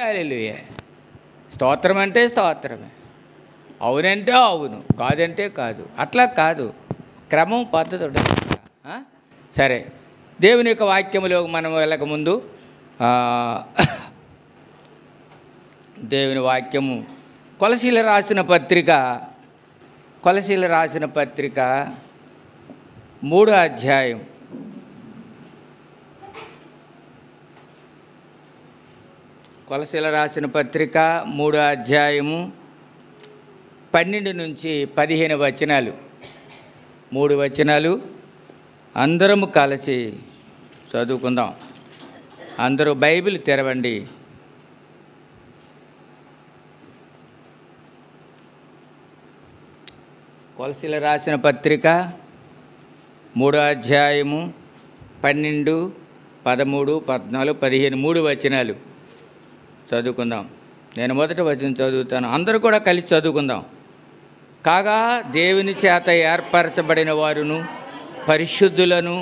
హల్లెలూయా. స్తోత్రం అంటే స్తోత్రమే, అవునంటే అవును, కాదంటే కాదు. అట్లా కాదు, క్రమం పద్ధతి ఉంటుంది. సరే, దేవుని యొక్క వాక్యములో మనం వెళ్ళకముందు దేవుని వాక్యము కొలసీలు రాసిన పత్రిక 3వ అధ్యాయం కొలసీలు రాసిన పత్రిక 3వ అధ్యాయము 12 నుంచి 15 వచనాలు, 3 వచనాలు అందరము కలిసి చదువుకుందాం. అందరూ బైబిల్ తెరవండి. కొలసీలు రాసిన పత్రిక 3వ అధ్యాయము 12, 13, 14, 15 3 వచనాలు చదువుకుందాం. నేను మొదటి వచనం చదువుతాను, అందరూ కూడా కలిసి చదువుకుందాం. కాగా దేవుని చేత ఏర్పరచబడిన వారును పరిశుద్ధులను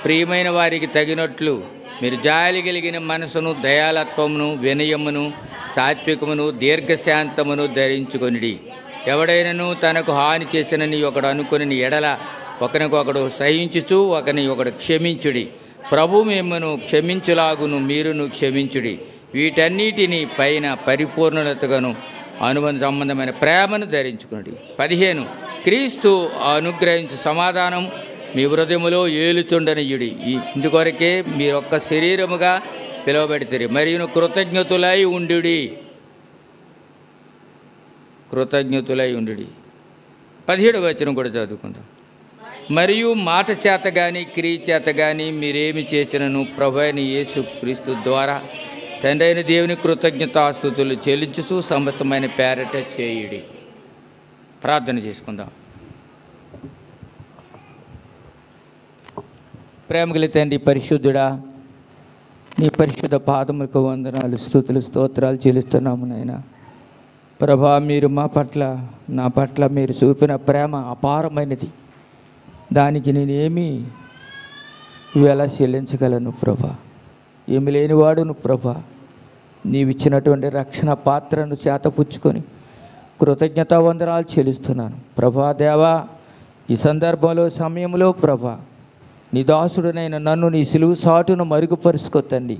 ప్రియమైన వారికి తగినట్లు మీరు జాలి కలిగిన మనసును, దయాలత్వమును, వినయమును, సాత్వికమును, దీర్ఘశాంతమును ధరించుకొనిడి. ఎవడైనను తనకు హాని చేసినని ఒకడు అనుకుని ఎడల ఒకరికొకడు సహించుచు ఒకని ఒకడు క్షమించుడి. ప్రభు మిమ్మను క్షమించులాగును మీరును క్షమించుడి. వీటన్నిటిని పైన పరిపూర్ణతగాను అనుబంధ సంబంధమైన ప్రేమను ధరించుకుని. 15 క్రీస్తు అనుగ్రహించు సమాధానం మీ హృదయములో ఏలుచుండనియుడి. ఇందుకొరకే మీరొక్క శరీరముగా పిలువబడితే మరియు కృతజ్ఞతులై ఉండు. 17వ వచనం కూడా చదువుకుందాం. మరియు మాట చేత కానీ క్రియ చేత కానీ మీరేమి చేసినను ప్రభువైన యేసు క్రీస్తు ద్వారా తండ్రి అయిన దేవుని కృతజ్ఞతాస్తుతులు చెల్లించుచు సమస్తమైన పేరట చేయుడి. ప్రార్థన చేసుకుందాం. ప్రేమగల తండ్రి పరిశుద్ధుడా, నీ పరిశుద్ధ పాదములకు వందనాలు, స్తుతులు, స్తోత్రాలు చెల్లిస్తున్నాము నాయన. ప్రభా, మీరు మా పట్ల, నా పట్ల మీరు చూపిన ప్రేమ అపారమైనది. దానికి నేనేమి ఎలా చెల్లించగలను ప్రభా? ఏమి లేనివాడును ప్రభా. నీవిచ్చినటువంటి రక్షణ పాత్రను చేతపుచ్చుకొని కృతజ్ఞతా వందనాలు చెల్లిస్తున్నాను ప్రభా. దేవా, ఈ సందర్భంలో సమయంలో ప్రభా, నీ దాసుడునైనా నన్ను నీ సిలువు సాటును మరుగుపరుచుకోతండి.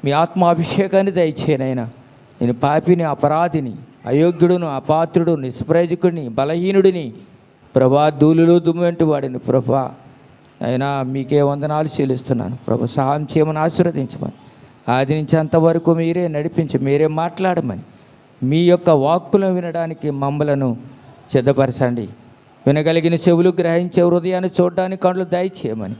మీ ఆత్మాభిషేకాన్ని దయచేనైనా. నేను పాపిని, అపరాధిని, అయోగ్యుడును, అపాత్రుడు, నిష్ప్రయోజకుడిని, బలహీనుడిని ప్రభా, ధూళిలో దుమ్మెంటి వాడిని ప్రభా. అయినా మీకే వందనాలు చెల్లిస్తున్నాను ప్రభా. సహాయం చేయమని, ఆశీర్వదించమని, ఆది నుంచి అంతవరకు మీరే నడిపించి మీరే మాట్లాడమని, మీ యొక్క వాక్కులను వినడానికి మమ్మలను సిద్ధపరచండి. వినగలిగిన చెవులు, గ్రహించే హృదయాన్ని చూడడానికి కళ్ళు దయచేయమని,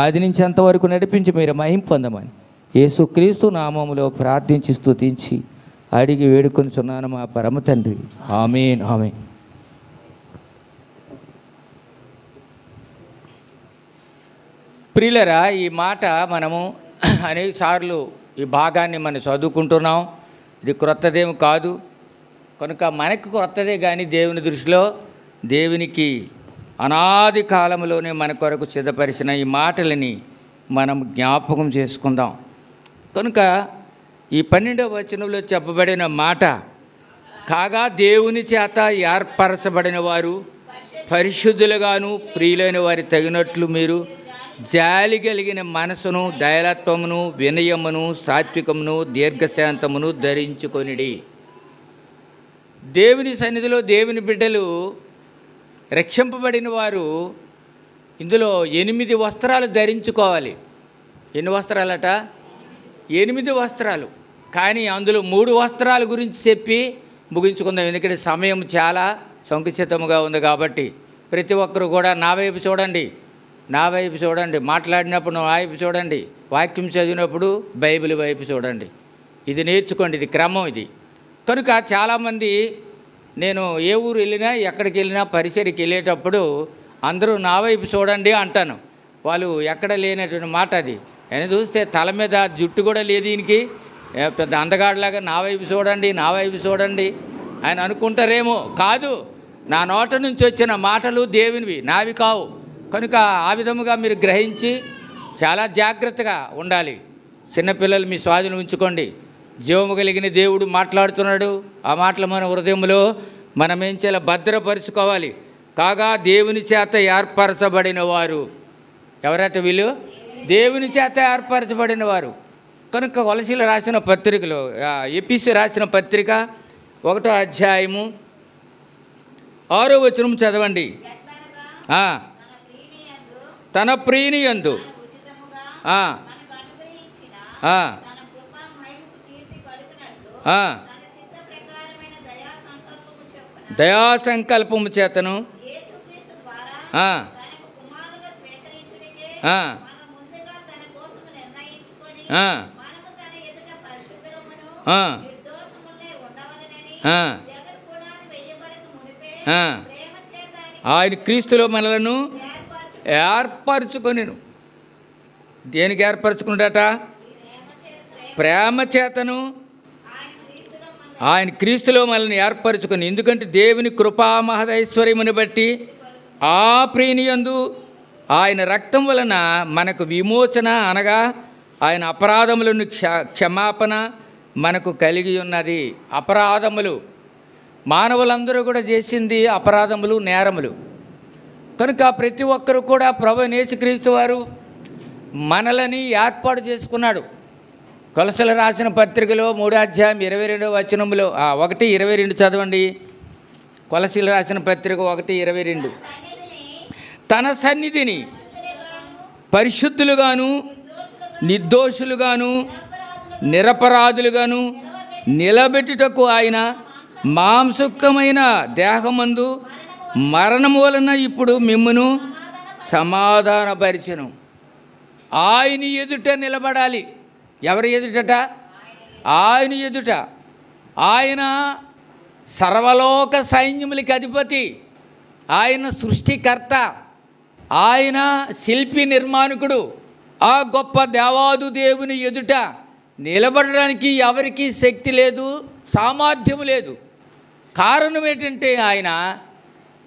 ఆది నుంచి అంతవరకు నడిపించి మీరు మహిమ పొందమని యేసుక్రీస్తు నామములో ప్రార్థించి స్తుతించి అడిగి వేడుకొనిచున్నాను మా పరమ తండ్రి. ఆమేన్, ఆమేన్. ప్రియులరా, ఈ మాట మనము అనేక సార్లు ఈ భాగాన్ని మనం చదువుకుంటున్నాం. ఇది క్రొత్తదేమి కాదు కనుక మనకు క్రొత్తదే, కానీ దేవుని దృష్టిలో దేవునికి అనాది కాలంలోనే మన కొరకు సిద్ధపరిచిన ఈ మాటలని మనం జ్ఞాపకం చేసుకుందాం. కనుక ఈ 12వ వచనంలో చెప్పబడిన మాట, కాగా దేవుని చేత ఏర్పరచబడిన వారు పరిశుద్ధులుగాను ప్రియులైన వారి తగినట్లు మీరు జాలి కలిగిన మనసును, దయాలత్వమును, వినయమును, సాత్వికమును, దీర్ఘశాంతమును ధరించుకొనిడి. దేవుని సన్నిధిలో దేవుని బిడ్డలు, రక్షింపబడిన వారు ఇందులో 8 వస్త్రాలు ధరించుకోవాలి. ఎన్ని వస్త్రాలట? 8 వస్త్రాలు. కానీ అందులో 3 వస్త్రాల గురించి చెప్పి ముగించుకుందాం. ఎందుకంటే సమయం చాలా సంకుచితముగా ఉంది కాబట్టి ప్రతి ఒక్కరు కూడా నా వైపు చూడండి, మాట్లాడినప్పుడు నా వైపు చూడండి, వాక్యం చదివినప్పుడు బైబిల్ వైపు చూడండి. ఇది నేర్చుకోండి, ఇది క్రమం ఇది. కనుక చాలామంది, నేను ఏ ఊరు వెళ్ళినా, ఎక్కడికి వెళ్ళినా, పరిసరికి వెళ్ళేటప్పుడు అందరూ నా వైపు చూడండి అంటాను. వాళ్ళు ఎక్కడ లేనటువంటి మాట అది. ఆయన చూస్తే తల మీద జుట్టు కూడా లేదు, దీనికి పెద్ద అందగాడిలాగా నా వైపు చూడండి ఆయన అనుకుంటారేమో. కాదు, నా నోట నుంచి వచ్చిన మాటలు దేవునివి, నావి కావు. కనుక ఆ విధముగా మీరు గ్రహించి చాలా జాగ్రత్తగా ఉండాలి. చిన్నపిల్లలు మీ స్వాధీనం ఉంచుకోండి. జీవము కలిగిన దేవుడు మాట్లాడుతున్నాడు. ఆ మాటలు మన హృదయంలో మనం ఏం చేయాలి? భద్రపరుచుకోవాలి. కాగా దేవుని చేత ఏర్పరచబడిన వారు ఎవరట? వీళ్ళు దేవుని చేత ఏర్పరచబడిన వారు. కనుక కొలసీలు రాసిన పత్రికలో, ఎపిసి రాసిన పత్రిక 1వ అధ్యాయము 6వ వచనం చదవండి. తన ప్రియుని యందు దయా సంకల్పము చేతను ఆయన క్రీస్తులో మనలను ఏర్పరచుకొనెను. దేనికి ఏర్పరచుకున్నాడట? ప్రేమ చేతను ఆయన క్రీస్తులో మనల్ని ఏర్పరచుకొని. ఎందుకంటే దేవుని కృపా మహదైశ్వర్యమును బట్టి ఆ ప్రియుని యందు ఆయన రక్తం వలన మనకు విమోచన, అనగా ఆయన అపరాధములను క్షమాపణ మనకు కలిగి ఉన్నది. అపరాధములు మానవులందరూ కూడా చేసింది అపరాధములు, నేరములు. కనుక ప్రతి ఒక్కరు కూడా ప్రభువైన యేసుక్రీస్తు వారు మనలని ఏర్పాటు చేసుకున్నాడు. కొలసలు రాసిన పత్రికలో 3వ అధ్యాయం 22వ వచనంలో 1:22 చదవండి. కొలసీలు రాసిన పత్రిక 1:22. తన సన్నిధిని పరిశుద్ధులుగాను నిర్దోషులుగాను నిరపరాధులుగాను నిలబెట్టుటకు ఆయన మాంసయుక్తమైన దేహమందు మరణము వలన ఇప్పుడు మిమ్మును సమాధానపరిచెను. ఆయన ఎదుట నిలబడాలి. ఎవరి ఎదుటట? ఆయన ఎదుట. ఆయన సర్వలోక సైన్యములకి అధిపతి, ఆయన సృష్టికర్త, ఆయన శిల్పి నిర్మాణకుడు. ఆ గొప్ప దేవాదు దేవుని ఎదుట నిలబడడానికి ఎవరికి శక్తి లేదు, సామర్థ్యం లేదు. కారణం ఏంటంటే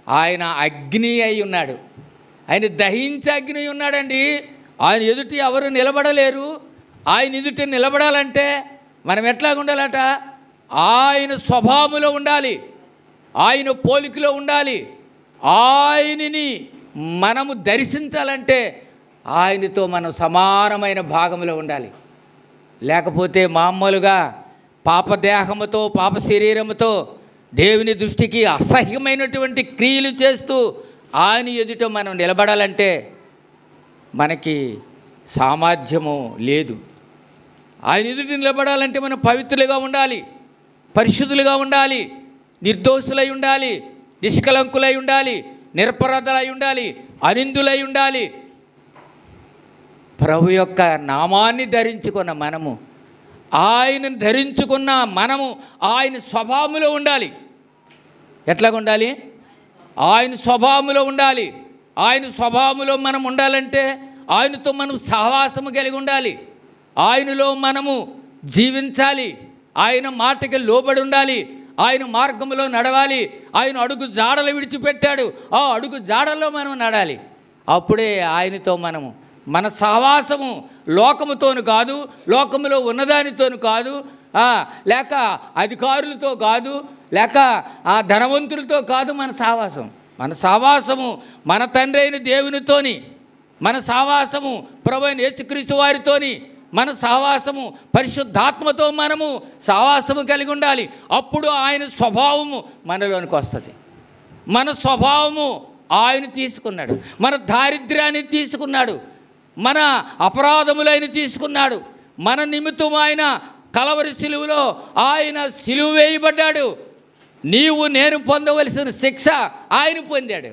ఆయన అగ్ని అయి ఉన్నాడు. ఆయన దహించే అగ్ని ఉన్నాడండి. ఆయన ఎదుట ఎవరు నిలబడలేరు. ఆయన ఎదుట నిలబడాలంటే మనం ఎట్లా ఉండాలట? ఆయన స్వభావంలో ఉండాలి, ఆయన పోలికలో ఉండాలి. ఆయనని మనము దర్శించాలంటే ఆయనతో మనం సమానమైన భాగంలో ఉండాలి. లేకపోతే మామూలుగా పాపదేహముతో, పాప శరీరముతో దేవుని దృష్టికి అసహ్యమైనటువంటి క్రియలు చేస్తూ ఆయన ఎదుట మనం నిలబడాలంటే మనకి సామర్థ్యము లేదు. ఆయన ఎదుట నిలబడాలంటే మనం పవిత్రులుగా ఉండాలి, పరిశుద్ధులుగా ఉండాలి, నిర్దోషులై ఉండాలి, నిష్కలంకులై ఉండాలి, నిరపరాధులై ఉండాలి, అనిందులై ఉండాలి. ప్రభు యొక్క నామాన్ని ధరించుకున్న మనము, ఆయనను ధరించుకున్న మనము ఆయన స్వభావంలో ఉండాలి. ఎట్లాగా ఉండాలి? ఆయన స్వభావంలో ఉండాలి. ఆయన స్వభావంలో మనం ఉండాలంటే ఆయనతో మనం సహవాసము కలిగి ఉండాలి. ఆయనలో మనము జీవించాలి. ఆయన మాటకి లోబడి ఉండాలి. ఆయన మార్గంలో నడవాలి. ఆయన అడుగు జాడలు విడిచిపెట్టాడు, ఆ అడుగు జాడల్లో మనం నడాలి. అప్పుడే ఆయనతో మనము మన సహవాసము లోకముతోను కాదు, లోకములో ఉన్నదానితోను కాదు, లేక అధికారులతో కాదు, లేక ధనవంతులతో కాదు. మన సహవాసము మన తండ్రి అయిన దేవునితోని, మన సహవాసము ప్రభువైన యేసుక్రీస్తు వారితోని, మన సహవాసము పరిశుద్ధాత్మతో మనము సహవాసము కలిగి ఉండాలి. అప్పుడు ఆయన స్వభావము మనలోనికి వస్తుంది. మన స్వభావము ఆయన తీసుకున్నాడు. మన దారిద్ర్యాన్ని తీసుకున్నాడు, మన అపరాధములైన తీసుకున్నాడు. మన నిమిత్తం ఆయన కలవరి సిలువలో ఆయన సిలువ వేయబడ్డాడు. నీవు నేను పొందవలసిన శిక్ష ఆయన పొందాడు.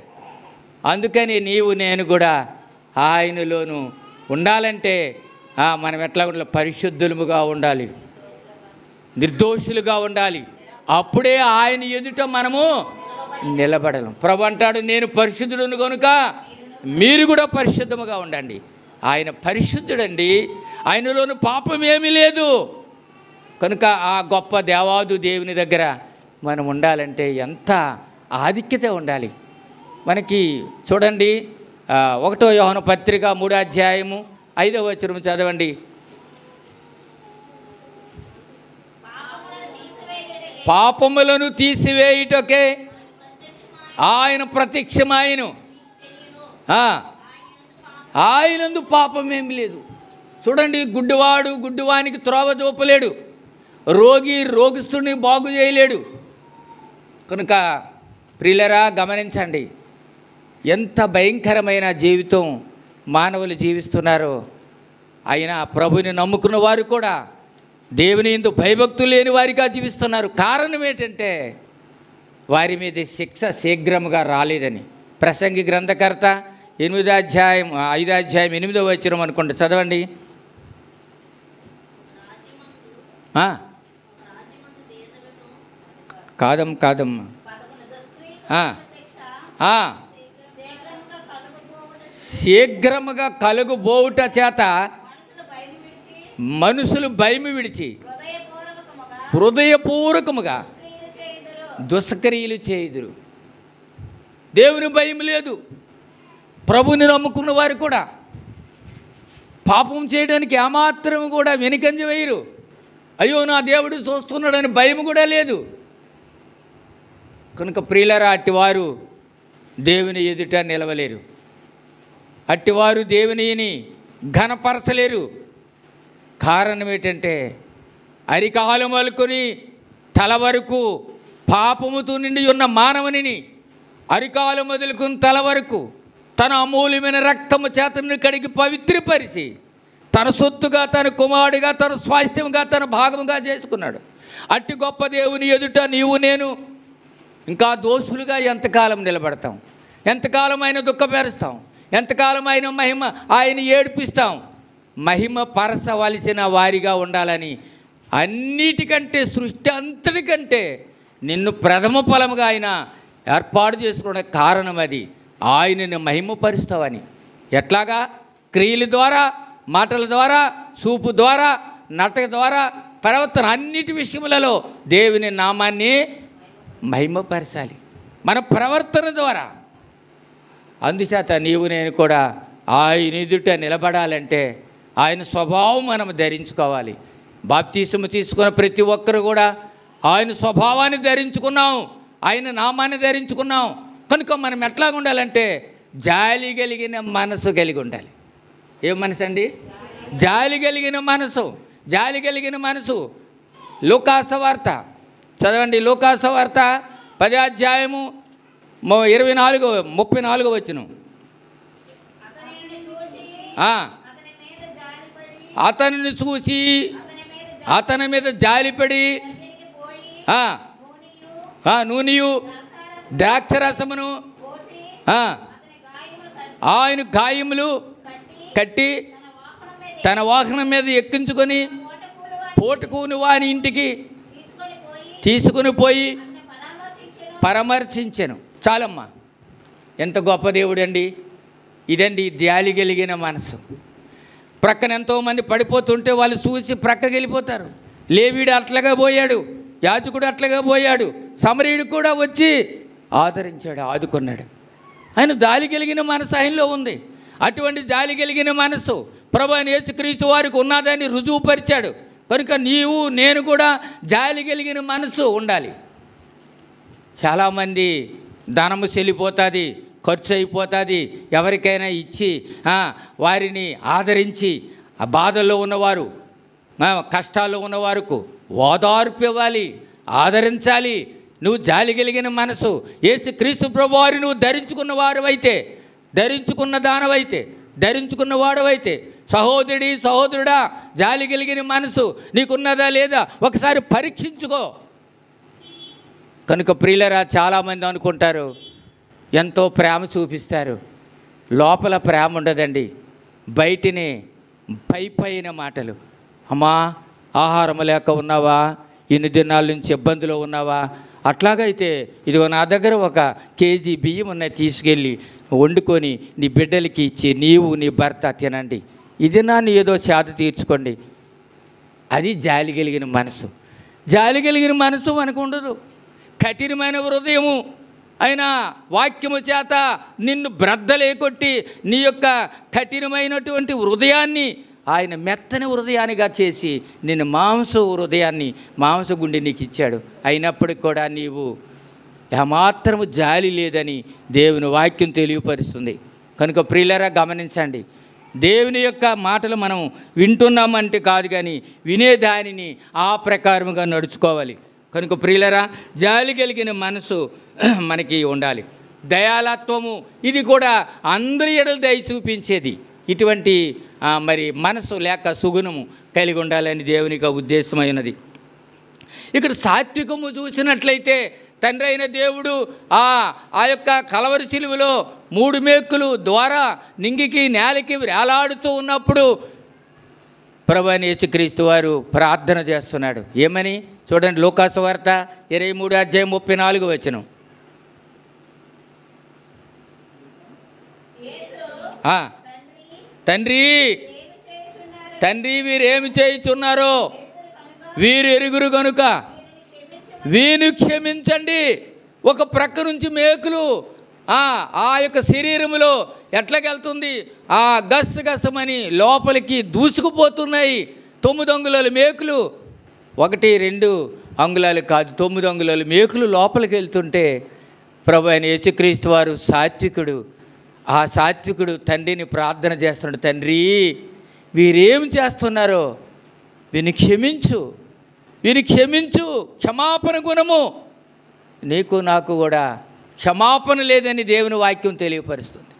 అందుకని నీవు నేను కూడా ఆయనలోను ఉండాలంటే మనం ఎట్లా ఉండాలి? పరిశుద్ధులుగా ఉండాలి, నిర్దోషులుగా ఉండాలి. అప్పుడే ఆయన ఎదుట మనము నిలబడలేం. ప్రభు అంటాడు, నేను పరిశుద్ధుడును కనుక మీరు కూడా పరిశుద్ధముగా ఉండండి. ఆయన పరిశుద్ధుడండి, ఆయనలోని పాపం ఏమీ లేదు. కనుక ఆ గొప్ప దేవాదు దేవుని దగ్గర మనం ఉండాలంటే ఎంత ఆధిక్యత ఉండాలి మనకి. చూడండి, 1వ యోహాను పత్రిక 3వ అధ్యాయము 5వ వచనం చదవండి. పాపములను తీసివేయుటకే ఆయన ప్రత్యక్షమాయను. ఆయనందు పాపమేమి లేదు. చూడండి, గుడ్డివాడు గుడ్డివానికి త్రోవ చూపలేడు, రోగి రోగిస్తుని బాగు చేయలేడు. కనుక ప్రియులరా గమనించండి, ఎంత భయంకరమైన జీవితం మానవులు జీవిస్తున్నారో. అయినా ప్రభుని నమ్ముకున్న వారు కూడా దేవుని యందు భయభక్తులు లేని వారిగా జీవిస్తున్నారు. కారణం ఏంటంటే వారి మీద శిక్ష శీఘ్రముగా రాలేదని. ప్రసంగి గ్రంథకర్త 5వ అధ్యాయం 8వ వచనం అనుకోండి, చదవండి. కాదమ్మా శీఘ్రముగా కలుగుబోవుట చేత మనుషులు భయము విడిచి హృదయపూర్వకముగా దుష్క్రియలు చేయుదురు. దేవుని భయం లేదు. ప్రభుని నమ్ముకున్న వారు కూడా పాపం చేయడానికి ఏమాత్రం కూడా వెనుకంజ వేయరు. అయ్యో నా దేవుడు చూస్తున్నాడని భయం కూడా లేదు. కనుక ప్రియులరా, అట్టివారు దేవుని ఎదుట నిలవలేరు. అట్టివారు దేవునిని ఘనపరచలేరు. కారణం ఏంటంటే అరికాలు మొదలుకొని తల వరకు పాపముతో నిండి ఉన్న మానవునిని అరికాలు మొదలుకొని తల వరకు తన అమూల్యమైన రక్తము చేతను కడిగి పవిత్రపరిచి తన సొత్తుగా, తన కుమారుడిగా, తన స్వాస్థ్యంగా, తన భాగముగా చేసుకున్నాడు. అట్టి గొప్ప దేవుని ఎదుట నీవు నేను ఇంకా దోషులుగా ఎంతకాలం నిలబడతాం? ఎంతకాలం ఆయన దుఃఖపరుస్తాం? ఎంతకాలం ఆయన ఏడిపిస్తాం? మహిమ పరచవలసిన వారిగా ఉండాలని అన్నిటికంటే, సృష్టి అంతటికంటే నిన్ను ప్రథమ ఫలముగా ఆయన ఏర్పాటు చేసుకునే కారణం అది. ఆయనని మహిమపరుస్తావని. ఎట్లాగా? క్రియల ద్వారా, మాటల ద్వారా, చూపు ద్వారా, నటక ద్వారా, ప్రవర్తన అన్నిటి విషయములలో దేవుని నామాన్ని మహిమపరచాలి మన ప్రవర్తన ద్వారా. అందుచేత నీవు నేను కూడా ఆయన ఎదుట నిలబడాలంటే ఆయన స్వభావం మనం ధరించుకోవాలి. బాప్తీసము తీసుకున్న ప్రతి ఒక్కరు కూడా ఆయన స్వభావాన్ని ధరించుకున్నాం, ఆయన నామాన్ని ధరించుకున్నాం. కనుక మనం ఎట్లాగా ఉండాలంటే జాలి కలిగిన మనసు కలిగి ఉండాలి. ఏం మనసు అండి? జాలి కలిగిన మనసు. జాలి కలిగిన మనసు. లూకాసు వార్త చదవండి. లూకాసు వార్త 10వ అధ్యాయము 34వ వచనం. అతనిని చూసి అతని మీద జాలిపడి నూనెయు ద్రాక్షరసమును ఆయన గాయములు కట్టి తన వాహనం మీద ఎక్కించుకొని పోటుకుని వాని ఇంటికి తీసుకుని పోయి పరామర్శించెను. చాలమ్మా, ఎంత గొప్ప దేవుడు అండి. ఇదండి జాలి కలిగిన మనసు. ప్రక్కన ఎంతోమంది పడిపోతుంటే వాళ్ళు చూసి ప్రక్కకి వెళ్ళిపోతారు. లేవీడు అట్లాగా పోయాడు, యాజకుడు అట్లాగా పోయాడు, సమరీయుడు కూడా వచ్చి ఆదరించాడు, ఆదుకున్నాడు. ఆయన జాలి కలిగిన మనసు ఆయనలో ఉంది. అటువంటి జాలి కలిగిన మనసు ప్రభువైన యేసుక్రీస్తు వారికి ఉన్నదని రుజువుపరిచాడు. కనుక నీవు నేను కూడా జాలి కలిగిన మనసు ఉండాలి. చాలామంది ధనము చెల్లిపోతుంది, ఖర్చు అయిపోతుంది, ఎవరికైనా ఇచ్చి వారిని ఆదరించి, ఆ బాధల్లో ఉన్నవారు, కష్టాల్లో ఉన్నవారికి ఓదార్పు ఇవ్వాలి, ఆదరించాలి. నువ్వు జాలి కలిగిన మనసు యేసుక్రీస్తు ప్రభువారిని నువ్వు ధరించుకున్న వాడవైతే, ధరించుకున్న దానవైతే, ధరించుకున్న వాడవైతే, సహోదరుడి సహోదరుడా, జాలి కలిగిన మనసు నీకున్నదా లేదా ఒకసారి పరీక్షించుకో. కనుక ప్రియులరా, చాలామంది అనుకుంటారు ఎంతో ప్రేమ చూపిస్తారు, లోపల ప్రేమ ఉండదండి. బయటిని పైన మాటలు, అమ్మా ఆహారం లేక ఉన్నావా, ఇన్ని దినాల నుంచి ఇబ్బందులో ఉన్నావా, అట్లాగైతే ఇదిగో నా దగ్గర 1 కేజీ బియ్యం ఉన్నాయి, తీసుకెళ్ళి వండుకొని నీ బిడ్డలకి ఇచ్చి నీవు నీ భర్త తినండి, ఇది నాన్ని ఏదో చేత తీర్చుకోండి. అది జాలి కలిగిన మనసు. జాలి కలిగిన మనసు మనకు ఉండదు. కఠినమైన హృదయము అయినా వాక్యము చేత నిన్ను బ్రద్దలే కొట్టి నీ యొక్క కఠినమైనటువంటి హృదయాన్ని ఆయన మెత్తని హృదయానిగా చేసి నిన్ను మాంస గుండె నీకు ఇచ్చాడు. అయినప్పటికి కూడా నీవు ఏమాత్రము జాలి లేదని దేవుని వాక్యం తెలియపరుస్తుంది. కనుక ప్రియులారా గమనించండి, దేవుని యొక్క మాటలు మనం వింటున్నామంటే కాదు, కానీ వినేదానిని ఆ ప్రకారముగా నడుచుకోవాలి. కనుక ప్రియులారా, జాలి కలిగిన మనసు మనకి ఉండాలి. దయాలత్వము ఇది కూడా అందరి ఎడల దయ చూపించేది. ఇటువంటి మరి మనసు లేక సుగుణము కలిగి ఉండాలని దేవునికి ఉద్దేశమైనది. ఇక్కడ సాత్వికము చూసినట్లయితే తండ్రి అయిన దేవుడు ఆ యొక్క కలవరి శిలువలో 3 మేకులు ద్వారా నింగికి నేలకి వేలాడుతూ ఉన్నప్పుడు ప్రభువైన యేసుక్రీస్తు వారు ప్రార్థన చేస్తున్నాడు. ఏమని చూడండి, లూకాసు వార్త 23:34 తండ్రి వీరేమి చేయుచున్నారో వీరు ఎరుగురు కనుక వీరిని క్షమించండి. ఒక ప్రక్క నుంచి మేకులు ఆ యొక్క శరీరములో ఎట్లాగెళ్తుంది, గసమని లోపలికి దూసుకుపోతున్నాయి. 9 అంగుళాల మేకులు, 1-2 అంగుళాలు కాదు, 9 అంగుళాల మేకులు లోపలికి వెళ్తుంటే ప్రభువైన యేసుక్రీస్తు వారు సాత్వికుడు. ఆ సాత్వికుడు తండ్రిని ప్రార్థన చేస్తున్నాడు, తండ్రి వీరేం చేస్తున్నారో వీరిని క్షమించు, క్షమాపణ గుణము నీకు నాకు కూడా క్షమాపణ లేదని దేవుని వాక్యం తెలియపరుస్తుంది.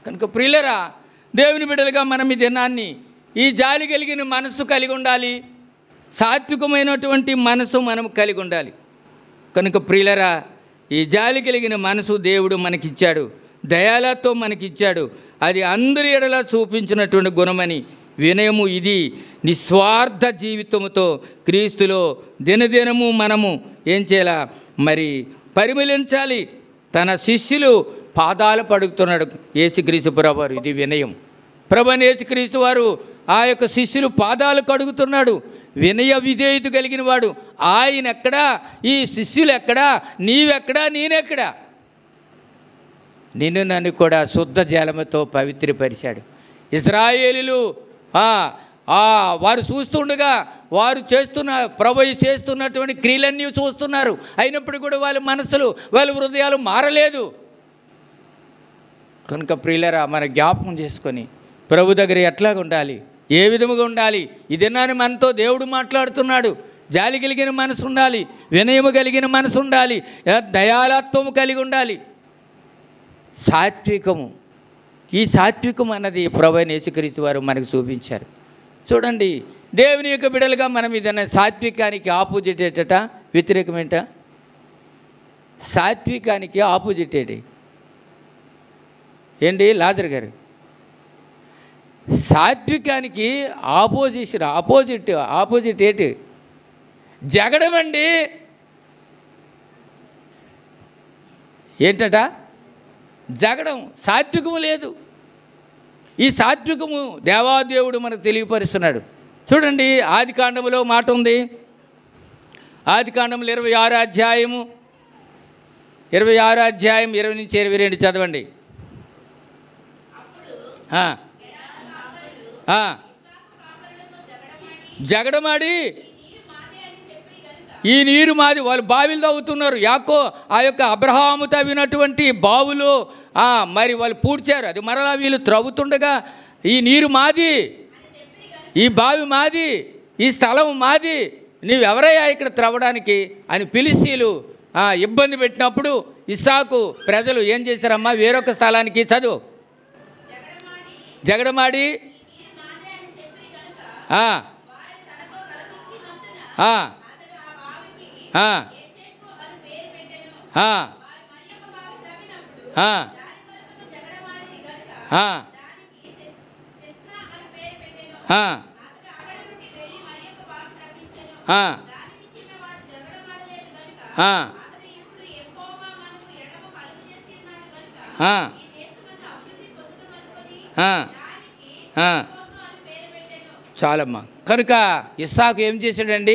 కనుక ప్రియులరా, దేవుని బిడ్డలుగా మనం ఈ దినాన్ని ఈ జాలి కలిగిన మనసు కలిగి ఉండాలి, సాత్వికమైనటువంటి మనసు మనం కలిగి ఉండాలి. కనుక ప్రియులరా, ఈ జాలి కలిగిన మనసు దేవుడు మనకిచ్చాడు, దయాలతో మనకిచ్చాడు. అది అందరి ఎడల చూపించినటువంటి గుణమని వినయము, ఇది నిస్వార్థ జీవితముతో క్రీస్తులో దినదినము మనము ఏం చేయాల మరి పరిమళించాలి. తన శిష్యులు పాదాలు పడుగుతున్నాడు యేసుక్రీస్తు ప్రభువారు, ఇది వినయం. ప్రభువైన యేసుక్రీస్తు వారు ఆ యొక్క శిష్యులు పాదాలు కడుగుతున్నాడు. వినయ విధేయత కలిగిన వాడు. ఆయన ఎక్కడా, ఈ శిష్యులు ఎక్కడా, నీవెక్కడా, నేనెక్కడా? నిన్ను నన్ను కూడా శుద్ధ జలముతో పవిత్రపరిచాడు. ఇశ్రాయేలీలు వారు చూస్తుండగా వారు ప్రభువు చేస్తున్నటువంటి క్రియలన్నీ చూస్తున్నారు. అయినప్పుడు కూడా వాళ్ళ మనసులు, వాళ్ళ హృదయాలు మారలేదు. కనుక ప్రియులరా, మన జ్ఞాపకం చేసుకొని ప్రభు దగ్గర ఎట్లాగ ఉండాలి, ఏ విధముగా ఉండాలి, ఇదేనాని మనతో దేవుడు మాట్లాడుతున్నాడు. జాలి కలిగిన మనసు ఉండాలి, వినయము కలిగిన మనసు ఉండాలి, దయాలత్వము కలిగి ఉండాలి, సాత్వికము. ఈ సాత్వికం అన్నది ప్రభువైన యేసుక్రీస్తు వారు మనకు చూపించారు. చూడండి, దేవుని యొక్క బిడలుగా మనం ఇదన్నా సాత్వికానికి ఆపోజిట్ ఏటట, వ్యతిరేకమేంట? సాత్వికానికి ఆపోజిట్ ఏంటి లాజర్ గారు? సాత్వికానికి ఆపోజిట్ ఏంటి? జగడం అండి. ఏంటట? జగడం. సాత్వికము లేదు. ఈ సాత్వికము దేవాదేవుడు మనకు తెలియపరుస్తున్నాడు. చూడండి, ఆదికాండములో మాట ఉంది. ఆదికాండములు 26వ అధ్యాయము 20-22 చదవండి. జగడమాడి ఈ నీరు మాది. వాళ్ళు బావిలు తవ్వుతున్నారు. ఆ యొక్క అబ్రహాము తవ్వినటువంటి బావులు మరి వాళ్ళు పూడ్చారు. అది మరలా వీళ్ళు త్రవ్వుతుండగా ఈ నీరు మాది, ఈ బావి మాది, ఈ స్థలం మాది, నీవెవరయ్యా ఇక్కడ త్రవ్వడానికి అని ఫిలిష్తీయులు ఇబ్బంది పెట్టినప్పుడు ఇస్సాకు ప్రజలు ఏం చేశారమ్మా? వేరొక స్థలానికి జగడమాడి చాలమ్మా. కనుక ఇస్సాకు ఏం చేశాడండి?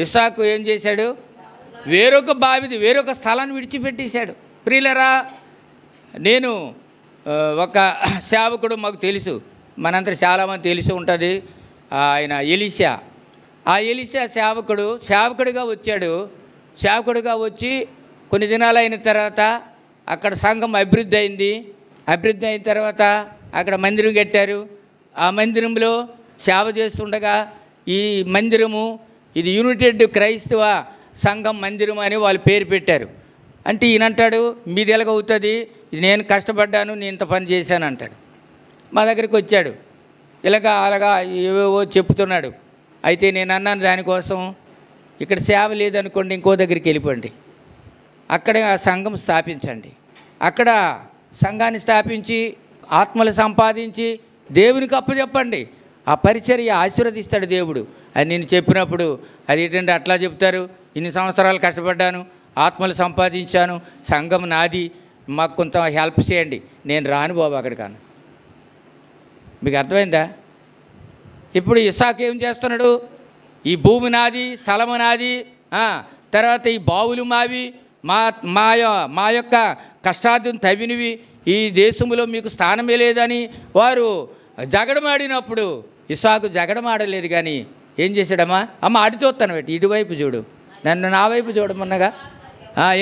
ఇస్సాకు ఏం చేశాడు? వేరొక బావిది, వేరొక స్థలాన్ని విడిచిపెట్టేశాడు. ప్రియులరా, నేను ఒక సేవకుడు, మాకు తెలుసు, మనందరూ చాలామంది తెలిసి ఉంటుంది. ఆయన ఎలీషా. ఆ ఎలీషా సేవకుడిగా వచ్చాడు. సేవకుడిగా వచ్చి కొన్ని దినాలు అయిన తర్వాత అక్కడ సంఘం అభివృద్ధి అయింది. అభివృద్ధి అయిన తర్వాత అక్కడ మందిరం కట్టారు. ఆ మందిరంలో సేవ చేస్తుండగా ఈ మందిరము ఇది యునైటెడ్ క్రైస్తవ సంఘం మందిరం అని వాళ్ళు పేరు పెట్టారు. అంటే ఈయనంటాడు, మీది ఎలాగవుతుంది, ఇది నేను కష్టపడ్డాను, నేను ఇంత పని చేశాను అంటాడు. మా దగ్గరికి వచ్చాడు, అలాగా ఏవేవో చెప్తున్నాడు. అయితే నేను అన్నాను, దానికోసం ఇక్కడ సేవ లేదనుకోండి, ఇంకో దగ్గరికి వెళ్ళిపోండి, అక్కడ సంఘం స్థాపించండి, అక్కడ సంఘాన్ని స్థాపించి ఆత్మలు సంపాదించి దేవునికి అప్పచెప్పండి, ఆ పరిచర్య ఆశీర్వదిస్తాడు దేవుడు అని నేను చెప్పినప్పుడు, అదేంటంటే అట్లా చెప్తారు, ఇన్ని సంవత్సరాలు కష్టపడ్డాను, ఆత్మలు సంపాదించాను, సంఘం నాది, మాకు కొంత హెల్ప్ చేయండి, నేను రాను బాబు అక్కడికన్నా. మీకు అర్థమైందా? ఇప్పుడు ఇస్సాకు ఏం చేస్తున్నాడు, ఈ భూమి నాది, స్థలము నాది, తర్వాత ఈ బావులు మావి, మా యొక్క కష్టార్థం తవ్వినవి, ఈ దేశంలో మీకు స్థానమే లేదని వారు జగడమాడినప్పుడు ఇస్సాకు జగడమాడలేదు. కానీ ఏం చేశాడమ్మా, అమ్మ అటు చూస్తాను పెట్టి, ఇటువైపు చూడు, నన్ను నా వైపు చూడమన్నగా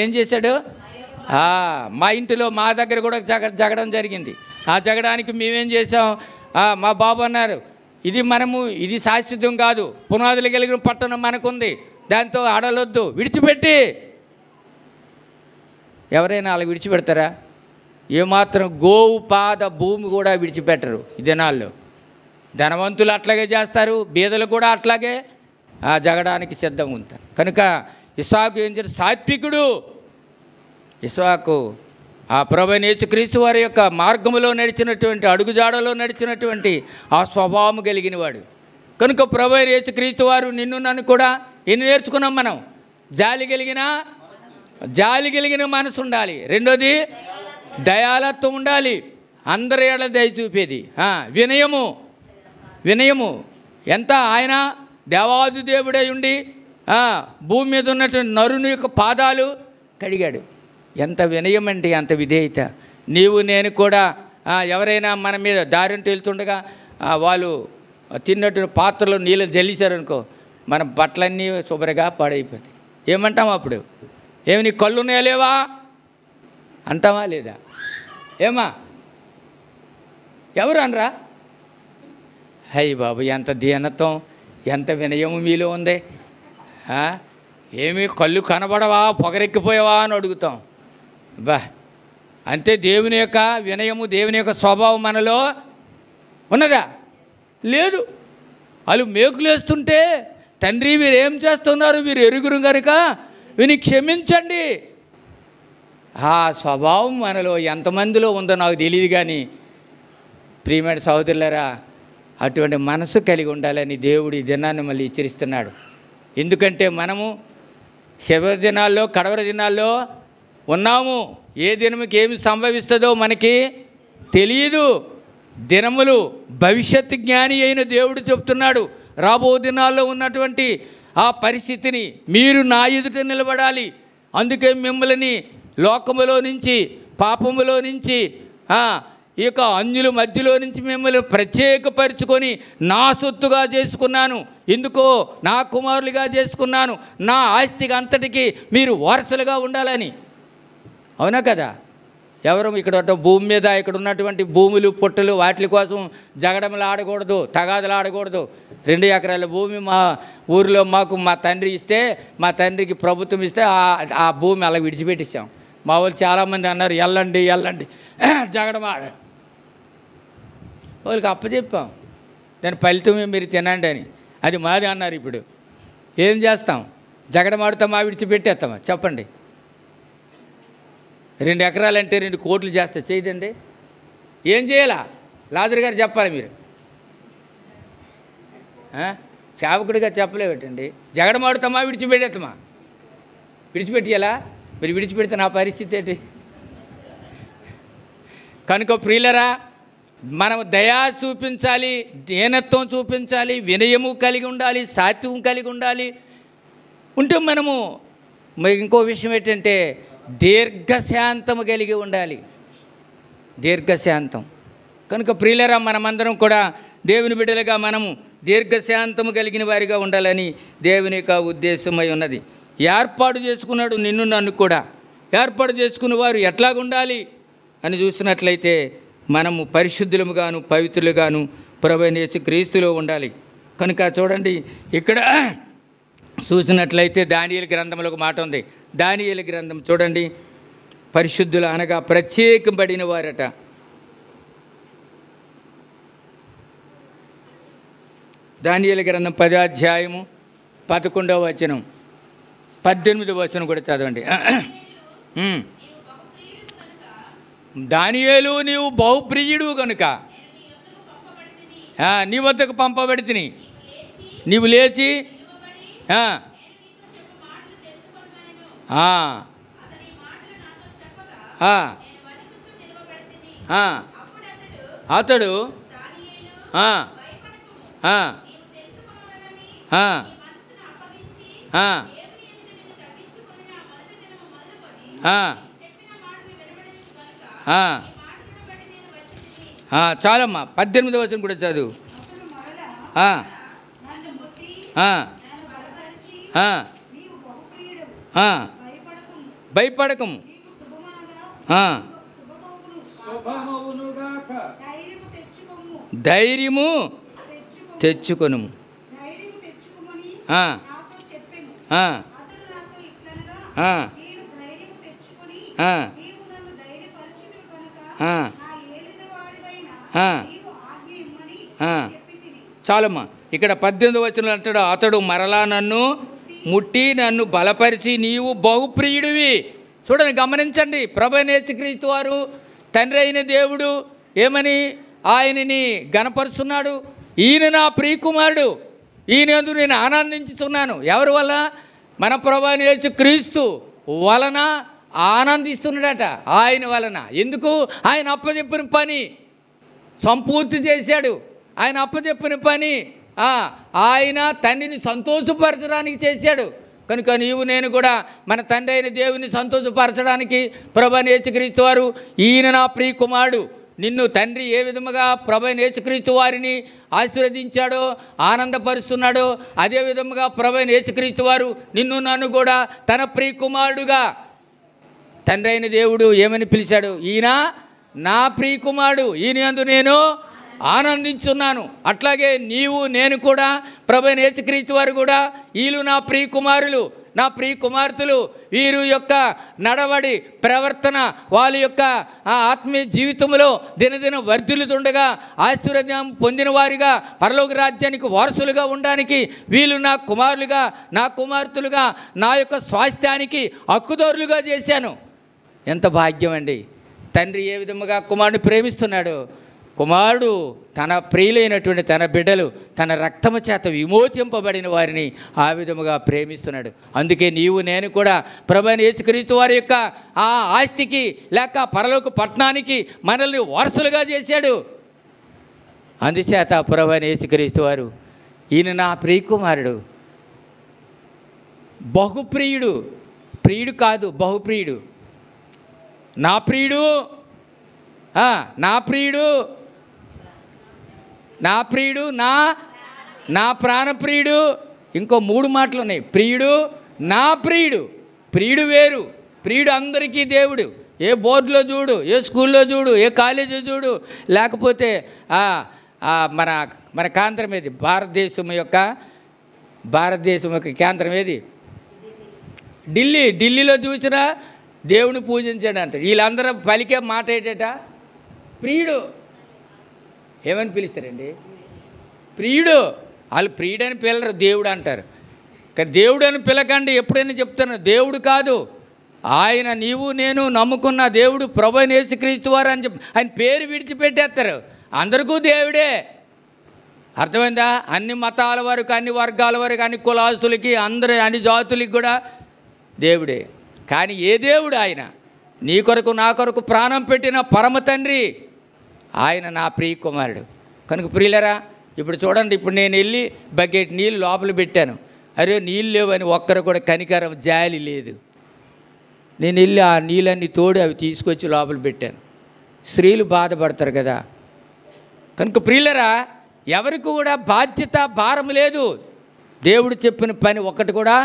ఏం చేశాడు, మా ఇంటిలో మా దగ్గర కూడా జగడం జరిగింది. ఆ జగడానికి మేమేం చేసాం, మా బాబు అన్నారు, ఇది శాశ్వతం కాదు, పునాదులు కలిగిన పట్టణం మనకుంది, దాంతో ఆడలొద్దు, విడిచిపెట్టి. ఎవరైనా అలా విడిచిపెడతారా? ఏమాత్రం గోవు పాద భూమి కూడా విడిచిపెట్టరు ఈ దినాల్లో. ధనవంతులు అట్లాగే చేస్తారు, బీదలు కూడా అట్లాగే జగడానికి సిద్ధంగా ఉంటారు. కనుక ఇస్సాకు ఏం చేశాడు, సాత్వికుడు. ఇస్సాకు ఆ ప్రభువైన యేసుక్రీస్తు వారి యొక్క మార్గములో నడిచినటువంటి, అడుగుజాడలో నడిచినటువంటి ఆ స్వభావం కలిగిన వాడు. కనుక ప్రభువైన యేసుక్రీస్తు వారు నిన్ను నన్ను కూడా ఎన్ని నేర్చుకున్నాం మనం, జాలి కలిగిన మనసు ఉండాలి. రెండోది దయాలత్వం ఉండాలి, అందరి ఏళ్ళ దయ చూపేది. వినయము ఎంత, ఆయన దేవాది దేవుడై ఉండి భూమి మీద ఉన్నటువంటి నరుని యొక్క పాదాలు కడిగాడు. ఎంత వినయం అంటే అంత విధేయత. నీవు నేను కూడా ఎవరైనా మన మీద దారిని వెళ్తుండగా వాళ్ళు తిన్నట్టు పాత్రలో నీళ్ళు జల్లిశారనుకో, మన బట్టలన్నీ శుభ్రంగా పాడైపోతాయి. ఏమంటాం అప్పుడు, ఏమి నీ కళ్ళు ఉన్నాయా లేవా అంటావా లేదా? ఏమా ఎవరు అనరా? హై బాబు, ఎంత దీనత్వం, ఎంత వినయము మీలో ఉంది. ఏమి కళ్ళు కనబడవా, పొగరెక్కిపోయావా అని అడుగుతాం. అంతే, దేవుని యొక్క వినయము, దేవుని యొక్క స్వభావం మనలో ఉన్నదా? లేదు. వాళ్ళు మేకులేస్తుంటే, తండ్రి మీరు ఏం చేస్తున్నారు, మీరు ఎరుగురు కనుక వీని క్షమించండి. ఆ స్వభావం మనలో ఎంతమందిలో ఉందో నాకు తెలియదు. కానీ ప్రియమైన సహోదరులారా, అటువంటి మనసు కలిగి ఉండాలని దేవుడు ఈ దినాన్ని మళ్ళీ హెచ్చరిస్తున్నాడు. ఎందుకంటే మనము చివరి దినాల్లో, కడవరి దినాల్లో ఉన్నాము. ఏ దినముకి ఏమి సంభవిస్తుందో మనకి తెలియదు. దినములు భవిష్యత్తు జ్ఞాని అయిన దేవుడు చెప్తున్నాడు. రాబో దినాల్లో ఉన్నటువంటి ఆ పరిస్థితిని మీరు నా ఎదుట నిలబడాలి. అందుకే మిమ్మల్ని లోకములో నుంచి, పాపములో నుంచి, ఈ యొక్క అన్యుల మధ్యలో నుంచి మిమ్మల్ని ప్రత్యేకపరుచుకొని నా సొత్తుగా చేసుకున్నాను. ఎందుకో నా కుమారులుగా చేసుకున్నాను, నా ఆస్తికి అంతటికి మీరు వారసులుగా ఉండాలని. అవునా కదా? ఎవరు ఇక్కడ భూమి మీద ఇక్కడ ఉన్నటువంటి భూములు, పొట్టులు, వాటి కోసం జగడములు ఆడకూడదు, తగాదులు ఆడకూడదు. 2 ఎకరాల భూమి మా ఊరిలో మాకు మా తండ్రి ఇస్తే, మా తండ్రికి ప్రభుత్వం ఇస్తే ఆ భూమి అలా విడిచిపెట్టిస్తాం. మా వాళ్ళు చాలామంది అన్నారు, వెళ్ళండి జగడం ఆడ. వాళ్ళకి అప్పచెప్పాం, దాని ఫలితమే మీరు తినండి అని. అది మాది అన్నారు. ఇప్పుడు ఏం చేస్తాం? జగడమాడుతామా, విడిచిపెట్టేస్తామా? చెప్పండి. 2 ఎకరాలంటే 2 కోట్లు చేస్తే చేయదండి. ఏం చేయాలా? లాజర్ గారు చెప్పాలి. మీరు సేవకుడిగా చెప్పలేవటండి. జగడమాడుతామా, విడిచిపెట్టేస్తామా? విడిచిపెట్టియాలా? మీరు విడిచిపెడితే నా పరిస్థితి ఏంటి? కనుక ప్రియులరా, మనం దయా చూపించాలి, దీనత్వం చూపించాలి, వినయము కలిగి ఉండాలి, సాత్వం కలిగి ఉండాలి. ఉంటే మనము ఇంకో విషయం ఏంటంటే దీర్ఘశాంతము కలిగి ఉండాలి. దీర్ఘశాంతం. కనుక ప్రియులరా, మనమందరం కూడా దేవుని బిడ్డలుగా మనము దీర్ఘశాంతము కలిగిన వారిగా ఉండాలని దేవుని యొక్క ఉద్దేశమై ఉన్నది. ఏర్పాటు చేసుకున్నాడు నిన్ను నన్ను కూడా. ఏర్పాటు చేసుకున్న వారు ఎట్లాగుండాలి అని చూసినట్లయితే మనము పరిశుద్ధులముగాను పవిత్రులుగాను ప్రభువైన యేసుక్రీస్తులో ఉండాలి. కనుక చూడండి, ఇక్కడ చూసినట్లయితే దానియేలు గ్రంథంలో ఒక మాట ఉంది. దానియేలు గ్రంథం చూడండి, పరిశుద్ధులు అనగా ప్రత్యేకపడిన వారట. దానియేలు గ్రంథం 10వ అధ్యాయము 11వ వచనం 18వ వచనం కూడా చదవండి. దానియేలు, నీవు బహుప్రియుడు కనుక నీ వద్దకు పంపబడితిని. నీవు లేచి అతడు చాలమ్మా, 18వ వచనం కూడా చదువు. భయపడకము, ధైర్యము తెచ్చుకొను. చాలమ్మా, ఇక్కడ 18వ వచనంలో అంటాడు, అతడు మరలా నన్ను ముట్టి నన్ను బలపరిచి నీవు బహుప్రియుడివి. చూడండి, గమనించండి, ప్రభువైన యేసుక్రీస్తు వారు తండ్రి అయిన దేవుడు ఏమని ఆయనని గణపరుస్తున్నాడు. ఈయన నా ప్రియకుమారుడు, ఈయనందు నేను ఆనందించుతున్నాను. ఎవరి వల్ల? మన ప్రభువైన యేసుక్రీస్తు వలన ఆనందిస్తున్నాడట. ఆయన వలన. ఎందుకు? ఆయన అప్పచెప్పిన పని సంపూర్తి చేశాడు. ఆయన అప్పచెప్పిన పని ఆయన తండ్రిని సంతోషపరచడానికి చేశాడు. కనుక నీవు నేను కూడా మన తండ్రి అయిన దేవుని సంతోషపరచడానికి ప్రభువైన యేసుక్రీస్తు వారు, ఈయన నా ప్రియ కుమారుడు, నిన్ను తండ్రి ఏ విధముగా ప్రభువైన యేసుక్రీస్తు వారిని ఆశీర్వదించాడో ఆనందపరుస్తున్నాడో, అదే విధముగా ప్రభువైన యేసుక్రీస్తు వారు నిన్ను నన్ను కూడా తన ప్రియ కుమారుడుగా తండ్రి అయిన దేవుడు ఏమని పిలిచాడు? ఈయన నా ప్రియ కుమారుడు, ఈయన యందు నేను ఆనందించున్నాను. అట్లాగే నీవు నేను కూడా ప్రభువైన యేసుక్రీస్తు వారు కూడా వీళ్ళు నా ప్రియ కుమారులు, నా ప్రియ కుమార్తెలు. వీరు యొక్క నడవడి ప్రవర్తన, వాళ్ళ యొక్క ఆత్మీయ జీవితంలో దినదిన వర్ధిల్లుతుండగా ఆశీర్వాదం పొందిన వారిగా పరలోక రాజ్యానికి వారసులుగా ఉండడానికి వీళ్ళు నా కుమారులుగా నా కుమార్తెలుగా నా యొక్క స్వాస్థ్యానికి హక్కుదారులుగా చేశాను. ఎంత భాగ్యం అండి! తండ్రి ఏ విధముగా కుమారుడిని ప్రేమిస్తున్నాడు, కుమారుడు తన ప్రియులైనటువంటి తన బిడ్డలు తన రక్తము చేత విమోచింపబడిన వారిని ఆ విధముగా ప్రేమిస్తున్నాడు. అందుకే నీవు నేను కూడా ప్రభువైన యేసుక్రీస్తు వారి యొక్క ఆ ఆస్తికి లేక పరలోక పట్టణానికి మనల్ని వారసులుగా చేశాడు. అందుచేత ప్రభువైన యేసుక్రీస్తు వారు ఈయన నా ప్రియ కుమారుడు, బహుప్రియుడు, ప్రియుడు కాదు బహుప్రియుడు, నా ప్రియుడు, నా ప్రియుడు, నా ప్రియుడు, నా ప్రాణప్రియుడు. ఇంకో 3 మాటలు ఉన్నాయి. ప్రియుడు, నా ప్రియుడు. ప్రియుడు వేరు, ప్రియుడు అందరికీ దేవుడు. ఏ బోర్డులో చూడు, ఏ స్కూల్లో చూడు, ఏ కాలేజీలో చూడు, లేకపోతే మన కేంద్రం ఏది? భారతదేశం యొక్క కేంద్రం ఏది? ఢిల్లీలో చూసినా దేవుని పూజించాడు అంటారు. వీళ్ళందరూ పలికే మాట ఏంటట? ప్రియుడు. ఏమని పిలుస్తారండి? ప్రియుడు. వాళ్ళు ప్రియుడు అని పిల్లరు, దేవుడు అంటారు. కానీ దేవుడు అని పిలకండి. ఎప్పుడైనా చెప్తాను, దేవుడు కాదు ఆయన. నీవు నేను నమ్ముకున్న దేవుడు ప్రభువైన యేసుక్రీస్తు వారు అని చెప్పి ఆయన పేరు విడిచిపెట్టేస్తారు. అందరికీ దేవుడే. అర్థమైందా? అన్ని మతాల వరకు, అన్ని వర్గాల వరకు, అన్ని కులాస్తులకి, అన్ని జాతులకి కూడా దేవుడే. కానీ ఏ దేవుడు? ఆయన నీ కొరకు నా కొరకు ప్రాణం పెట్టిన పరమ తండ్రి, ఆయన నా ప్రియ కుమారుడు. కనుక ప్రియులరా, ఇప్పుడు చూడండి, ఇప్పుడు నేను వెళ్ళి బకెట్ నీళ్ళు లోపల పెట్టాను. అరే నీళ్ళు లేవని ఒక్కరు కూడా కనికరం జాలి లేదు. నేను వెళ్ళి ఆ నీళ్ళన్నీ తోడి అవి తీసుకొచ్చి లోపల పెట్టాను. స్త్రీలు బాధపడతారు కదా, కనుక ప్రియులరా, ఎవరికి కూడా బాధ్యత భారం లేదు. దేవుడు చెప్పిన పని ఒక్కటి కూడా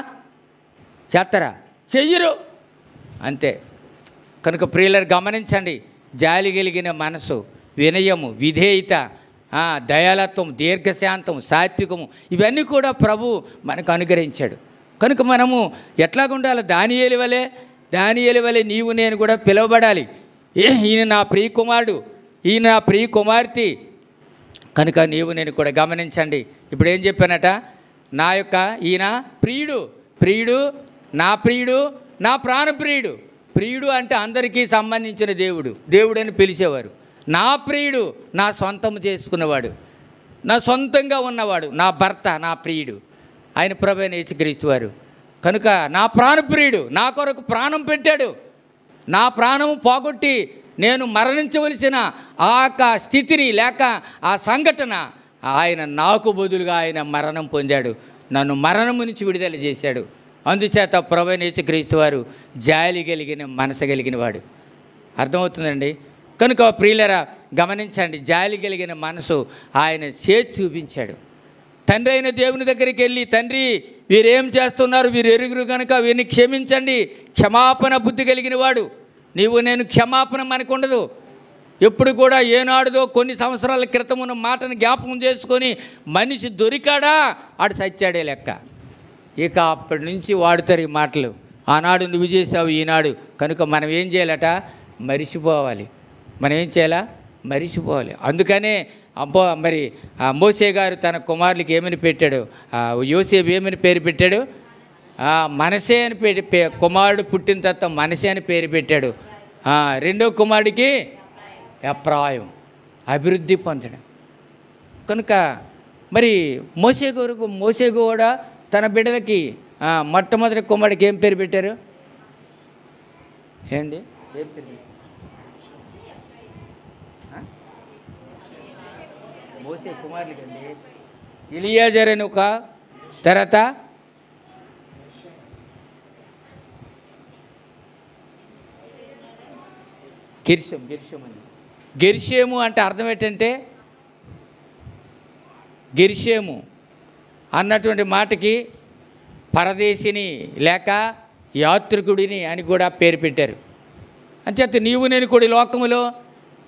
చేస్తారా? చెయ్యరు, అంతే. కనుక ప్రియులరు గమనించండి, జాలి కలిగిన మనసు, వినయము, విధేయత, దయాలత్వం, దీర్ఘశాంతం, సాత్వికము, ఇవన్నీ కూడా ప్రభు మనకు అనుగ్రహించాడు. కనుక మనము ఎట్లాగుండాలి? దానియేలు వలె నీవు నేను కూడా పిలువబడాలి. ఈయన నా ప్రియ కుమారుడు, ఈయన నా ప్రియ కుమార్తె. కనుక నీవు నేను కూడా గమనించండి. ఇప్పుడు ఏం చెప్పానట? ఈయన ప్రియుడు, నా ప్రియుడు, నా ప్రాణప్రియుడు. ప్రియుడు అంటే అందరికీ సంబంధించిన దేవుడు అని పిలిచేవారు. నా ప్రియుడు, నా సొంతం చేసుకున్నవాడు, నా సొంతంగా ఉన్నవాడు, నా భర్త, నా ప్రియుడు ఆయన ప్రభువైన యేసుక్రీస్తు వారు. కనుక నా ప్రాణప్రియుడు నా కొరకు ప్రాణం పెట్టాడు. నా ప్రాణము పోగొట్టి నేను మరణించవలసిన ఆ స్థితిని లేక ఆ సంఘటన ఆయన నాకు బదులుగా ఆయన మరణం పొందాడు. నన్ను మరణము నుంచి విడుదల చేశాడు. అందుచేత ప్రభువైన యేసుక్రీస్తు వారు జాలి కలిగిన మనసు కలిగిన వాడు. అర్థమవుతుందండి? కనుక ప్రియులరా గమనించండి, జాలి కలిగిన మనసు ఆయన చేసి చూపించాడు. తండ్రి అయిన దేవుని దగ్గరికి వెళ్ళి, తండ్రి వీరేం చేస్తున్నారు, వీరు ఎరుగురు కనుక వీరిని క్షమించండి. క్షమాపణ బుద్ధి కలిగిన వాడు. నీవు నేను క్షమాపణ మనకుండదు. ఎప్పుడు కూడా ఏనాడుదో కొన్ని సంవత్సరాల క్రితం ఉన్న మాటను జ్ఞాపకం చేసుకొని మనిషి దొరికాడా ఆడు సచ్చాడే లెక్క. ఇక అప్పటి నుంచి వాడుతారు ఈ మాటలు. ఆనాడు నువ్వు చేసావు, ఈనాడు. కనుక మనం ఏం చేయాలట? మరిచిపోవాలి. మనం ఏం చేయాలా? మరిచిపోవాలి. అందుకనే మరి మోసే గారు తన కుమారులకి ఏమని పెట్టాడు? యోసేపు ఏమని పేరు పెట్టాడు? మనసే అని కుమారుడు పుట్టిన తర్వాత మనసే అని పేరు పెట్టాడు. రెండో కుమారుడికి ఎఫ్రాయిము, అభివృద్ధి పొందడం. కనుక మరి మోసే కూడా తన బిడ్డలకి మొట్టమొదటి కుమారుడికి ఏం పేరు పెట్టారు? ఏంటి ఏం పేరు? మోసే కుమారులకి అండి ఎలియాజర్ అని ఒక, తర్వాత గెర్షేము అంటే అర్థం ఏంటంటే, గెర్షేము అన్నటువంటి మాటకి పరదేశిని లేక యాత్రికుడిని అని కూడా పేరు పెట్టారు. అంచేత నీవు నేను కూడా లోకములో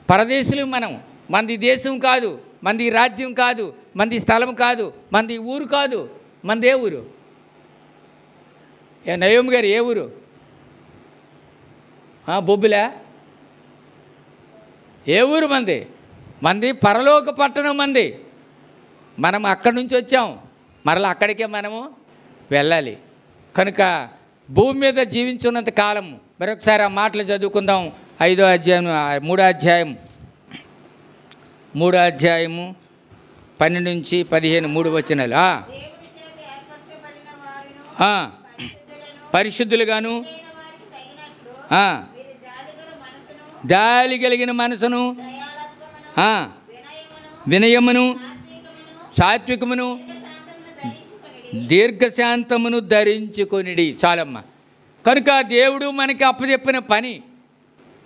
పరదేశులు. మనది దేశం కాదు, మనది రాజ్యం కాదు, మనది స్థలం కాదు, మనది ఊరు కాదు. మనది ఏ ఊరు? నయోమి గారు ఏ ఊరు? బొబ్బులా? ఏ ఊరు మంది? మంది పరలోక పట్టణం మంది. మనం అక్కడి నుంచి వచ్చాం, మరలా అక్కడికే మనము వెళ్ళాలి. కనుక భూమి మీద జీవించున్నంత కాలం మరొకసారి ఆ మాటలు చదువుకుందాం. 5వ అధ్యాయం 3వ అధ్యాయం 12 నుంచి 15 3 వచనాలు. పరిశుద్ధులుగాను జాలి కలిగిన మనసును, వినయమును, సాత్వికమును, దీర్ఘశాంతమును ధరించుకొనిడి. చాలమ్మ. కనుక దేవుడు మనకి అప్పచెప్పిన పని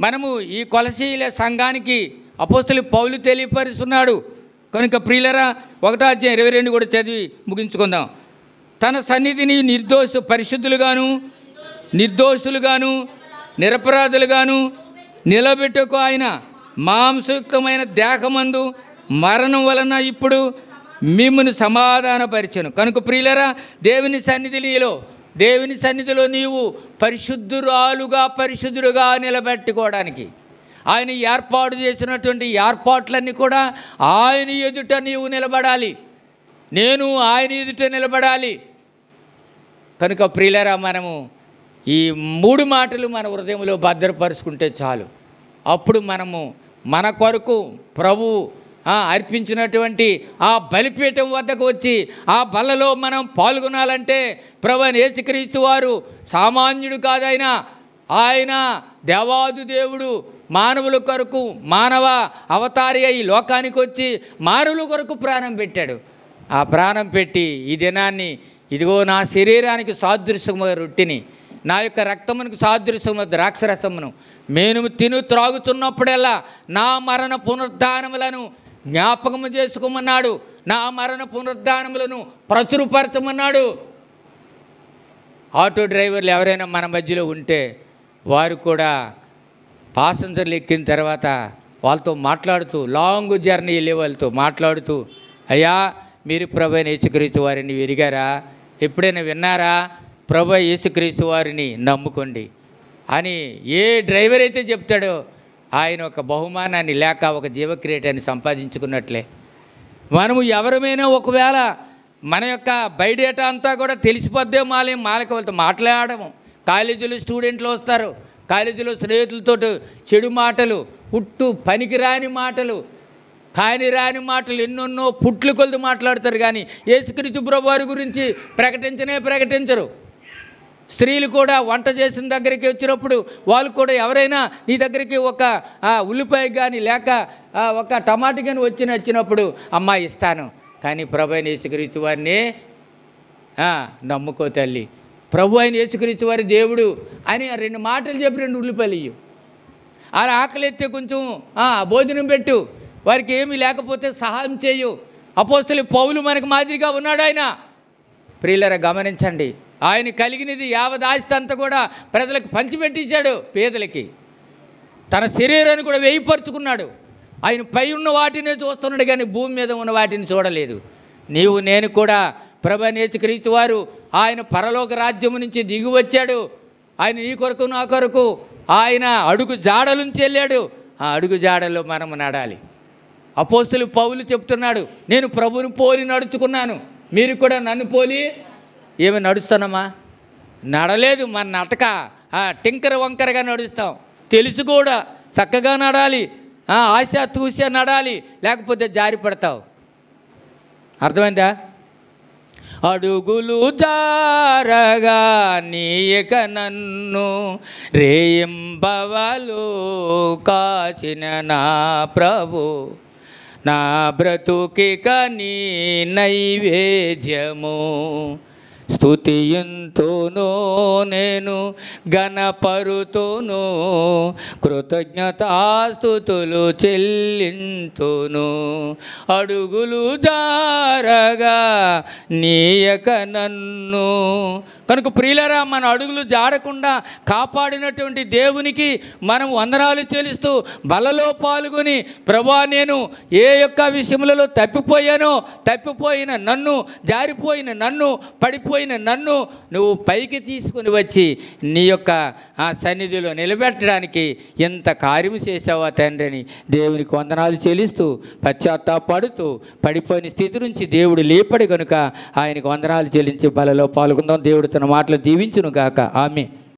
మనము ఈ కొలసీల సంఘానికి అపోస్తలుడు పౌలు తెలియపరుస్తున్నాడు. కనుక ప్రియులరా 1వ అధ్యాయం 22 కూడా చదివి ముగించుకుందాం. తన సన్నిధిని పరిశుద్ధులుగాను, నిర్దోషులుగాను, నిరపరాధులుగాను నిలబెట్టుకు ఆయన మాంసయుక్తమైన దేహమందు మరణం వలన ఇప్పుడు మిమ్మును సమాధానపరిచెను. కనుక ప్రియులరా దేవుని సన్నిధిలో నీవు పరిశుద్ధుడుగా నిలబెట్టుకోవడానికి ఆయన ఏర్పాటు చేసినటువంటి ఏర్పాట్లన్నీ కూడా ఆయన ఎదుట నీవు నిలబడాలి, నేను ఆయన ఎదుట నిలబడాలి. కనుక ప్రియులరా మనము ఈ 3 మాటలు మన హృదయంలో భద్రపరుచుకుంటే చాలు. అప్పుడు మనము మన కొరకు ప్రభు అర్పించినటువంటి ఆ బలిపీఠం వద్దకు వచ్చి ఆ బలలో మనం పాల్గొనాలంటే ప్రభువైన యేసుక్రీస్తు వారు సామాన్యుడు కాదైన ఆయన దేవాది దేవుడు మానవుల కొరకు మానవ అవతారి అయి లోకానికి వచ్చి మానవుల కొరకు ప్రాణం పెట్టాడు. ఆ ప్రాణం పెట్టి ఈ దినాన్ని ఇదిగో నా శరీరానికి సాదృశ్యమైన రొట్టెని, నా యొక్క రక్తమునకు సాదృశ్యమైన ద్రాక్షరసమును నేను త్రాగుతున్నప్పుడల్లా నా మరణ పునరుద్ధానములను జ్ఞాపకము చేసుకోమన్నాడు. నా మరణ పునరుద్ధానములను ప్రచురపరచమన్నాడు. ఆటో డ్రైవర్లు ఎవరైనా మన మధ్యలో ఉంటే వారు కూడా పాసెంజర్లు ఎక్కిన తర్వాత వాళ్ళతో మాట్లాడుతూ, లాంగ్ జర్నీ వెళ్ళే వాళ్ళతో మాట్లాడుతూ, అయ్యా మీరు ప్రభు అయిన యేసుక్రీస్తు వారిని ఎరిగారా, ఎప్పుడైనా విన్నారా, ప్రభు యేసుక్రీస్తు వారిని నమ్ముకోండి అని ఏ డ్రైవర్ అయితే చెప్తాడో ఆయన ఒక బహుమానాన్ని లేక ఒక జీవక్రియటాన్ని సంపాదించుకున్నట్లే. మనము ఎవరమైనా ఒకవేళ మన యొక్క బయటేటా అంతా కూడా తెలిసిపోద్దే మాలక వాళ్ళతో మాట్లాడము. కాలేజీలో స్టూడెంట్లు వస్తారు, కాలేజీలో స్నేహితులతో చెడు మాటలు, పనికిరాని మాటలు, కానిరాని మాటలు ఎన్నెన్నో పుట్లు కొలది మాట్లాడతారు. కానీ యేసుక్రీస్తు ప్రభువు వారి గురించి ప్రకటించరు. స్త్రీలు కూడా వంట చేసిన దగ్గరికి వచ్చినప్పుడు వాళ్ళు కూడా ఎవరైనా నీ దగ్గరికి ఒక ఉల్లిపాయ కానీ లేక ఒక టమాటా కానీ వచ్చినప్పుడు అమ్మా ఇస్తాను, కానీ ప్రభు అయిన యేసుక్రీస్తు వారిని నమ్ముకో తల్లి, ప్రభు అయిన యేసుక్రీస్తు వారి దేవుడు అని 2 మాటలు చెప్పి 2 ఉల్లిపాయలు ఇయ్యు. అలా ఆకలి ఎత్తే కొంచెం భోజనం పెట్టు, వారికి ఏమీ లేకపోతే సహాయం చేయు. అపోస్తలుడైన పౌలు మనకు మాదిరిగా ఉన్నాడు. ఆయన ప్రియులారా గమనించండి, ఆయన కలిగినది యావత్ ఆస్తి అంతా కూడా ప్రజలకు పంచిపెట్టేశాడు. పేదలకి తన శరీరాన్ని కూడా వేయిపరుచుకున్నాడు. ఆయన పై ఉన్న వాటినే చూస్తున్నాడు కానీ భూమి మీద ఉన్న వాటిని చూడలేదు. నీవు నేను కూడా ప్రభు అయిన యేసుక్రీస్తు వారు ఆయన పరలోక రాజ్యము నుంచి దిగి వచ్చాడు. ఆయన నీ కొరకు నా కొరకు ఆయన అడుగు జాడల నుంచి వెళ్ళాడు. ఆ అడుగు జాడల్లో మనము నడాలి. అపోస్తలుడైన పౌలు చెప్తున్నాడు, నేను ప్రభువుని పోలి నడుచుకున్నాను, మీరు కూడా నన్ను పోలి ఏమి నడుస్తున్నామా? నడలేదు. మన నటక టింకర వంకరగా నడుస్తాం. తెలుసు కూడా చక్కగా నడాలి, ఆశ తూస నడాలి, లేకపోతే జారి పడతావు. అర్థమైందా? అడుగులు జారగా నీయక నన్ను రేయింబవలు కాచిన నా ప్రభు, నా బ్రతుకిక నీ నైవేద్యము స్తుతియంతును, నేను ఘనపరుతును, కృతజ్ఞతాస్తుతులు చెల్లింతును. అడుగులు జారగా నీయక నన్ను. కనుక ప్రియులారా, మన అడుగులు జారకుండా కాపాడినటువంటి దేవునికి మనం వందనాలు చెల్లిస్తూ బలలో పాల్గొని, ప్రభువా నేను ఏ యొక్క విషయములలో తప్పిపోయిన నన్ను, జారిపోయిన నన్ను, పడిపోయిన నన్ను నువ్వు పైకి తీసుకుని వచ్చి నీ యొక్క సన్నిధిలో నిలబెట్టడానికి ఎంత కార్యము చేసావా తండ్రి అని దేవునికి వందనాలు చెల్లిస్తూ పశ్చాత్తాపడుతూ పడిపోయిన స్థితి నుంచి దేవుడు లేపడి కనుక ఆయనకు వందనాలు చెల్లించి బలలో పాల్గొందాం. దేవుడు తన మాటలు దీవించును గాక. ఆమేన్.